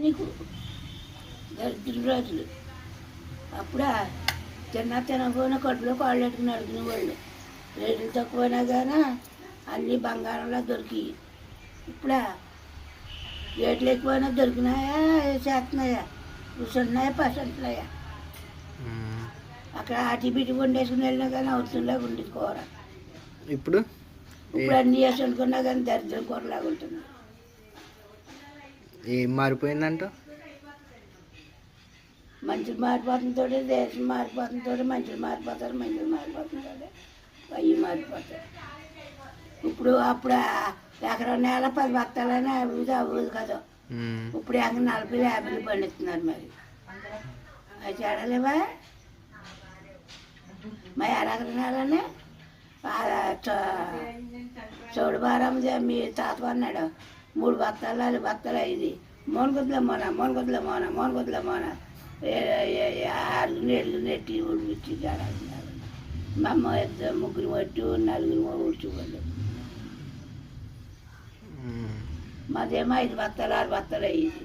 నీకు దరిద్ర రోజులు అప్పుడా తినకపోయినా కడుపులో కాళ్ళు పెట్టుకుని అడుగునే వాళ్ళు. రేట్లు తక్కువైనా కానీ అన్నీ బంగారంలో దొరికి ఇప్పుడా రేట్లు ఎక్కువైనా దొరికినాయా చేస్తున్నాయా కూర్చున్నాయా పర్సెంట్లయ్యా. అక్కడ అటు బిటి వండేసుకుని వెళ్ళినా కానీ అవుతుండగా ఉండేది కూర. ఇప్పుడు అన్నీ వేసి అనుకున్నా కానీ దరిద్రం కూరలాగా ఉంటుంది. ఏం మారిపోయిందంట? మనుషులు మారిపోతుంతో దేశం మారిపోతుంతో మనుషులు మారిపోతారు అవి మారిపోతారు. ఇప్పుడు అప్పుడు ఎకరం నేల 10 బత్తాలైనా అవ్వదు కదా. ఇప్పుడు ఎకరం 40-50 పండిస్తున్నారు. మరి అవి తేడాలేవా? మరి ఎకరం నేలనే చౌడు బారం మీ తాత అన్నాడు 3 బత్తాలు 4 బత్తాలు అయింది. మోనకొద్దులే మోన నీళ్ళు నెట్టి ఉడిపించి జాడాడుతున్నారు. మా అమ్మ 3 పట్టు 4 ఊడ్చుకోండి. మాదేమో 5 బత్తాలు 6 బత్తాలు అయ్యింది.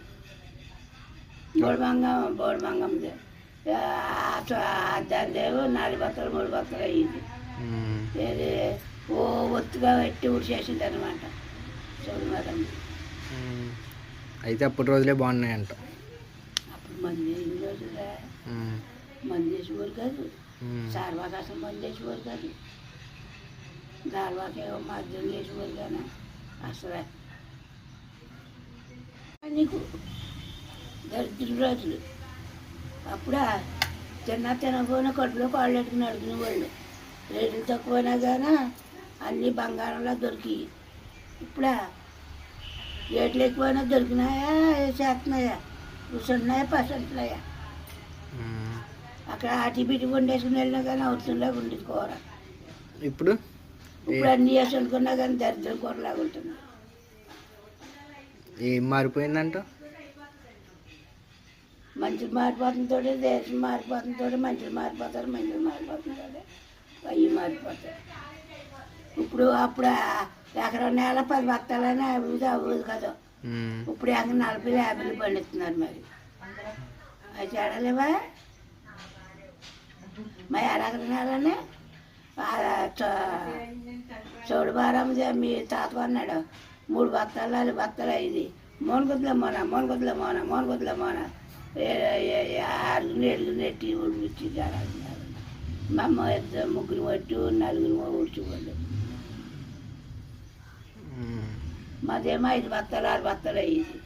బోడిమంగం దానిదేమో 4 బత్తాలు 3 బత్తాలు అయ్యింది. ఒత్తుగా పెట్టి ఉడిచేసింది అనమాట చౌడు మేడం. అయితే అప్పటి రోజులే బాగున్నాయంట. అప్పుడు మంది ఎన్ని రోజులే మంది వేసేవారు కాదు. సార్వాకి అసలు మంది వేసేవారు కాదు. దాల్వాకేమో మధ్యలో వేసేవారు కానీ అసలే నీకు దరిద్ర రోజులు అప్పుడా తినకపోయినా కడుపులో కాళ్ళు పెట్టుకుని అడుగునే వాళ్ళు. రేట్లు తక్కువైనా కానీ అన్నీ బంగారంలో దొరికి ఇప్పుడా రేట్లు ఎక్కువైనా దొరికినాయా చేస్తున్నాయా కూర్చున్నాయా పర్సెంట్లయ్యా. అక్కడ అటు బిటి వండేసుకుని వెళ్ళినా కానీ అవుతుండగా ఉండేది కూర. ఇప్పుడు అన్నీ వేసి అనుకున్నా కానీ దరిద్రం కూరలాగా ఉంటుంది. ఏం మారిపోయిందంట? మనుషులు మారిపోతుంతో దేశం మారిపోతుంతో మనుషులు మారిపోతారు అవి మారిపోతారు. ఇప్పుడు అప్పుడు ఎకరం నేల 10 బత్తాలైనా అవ్వదు కదా. ఇప్పుడు ఎకరం 40-50 పండిస్తున్నారు. మరి అవి తేడాలేవా? మరి ఎకరం నేలనే చౌడు బారం మీ తాత అన్నాడు 3 బత్తాలు 4 బత్తాలు అయింది. మోనకొద్దులే మోన నీళ్ళు నెట్టి ఉడిపించి జాడాడుతున్నారు. మా అమ్మ 3 పట్టు 4 ఊడ్చుకోండి. మాదేమో 5 బత్తాలు 6 బత్తాలు అయ్యింది.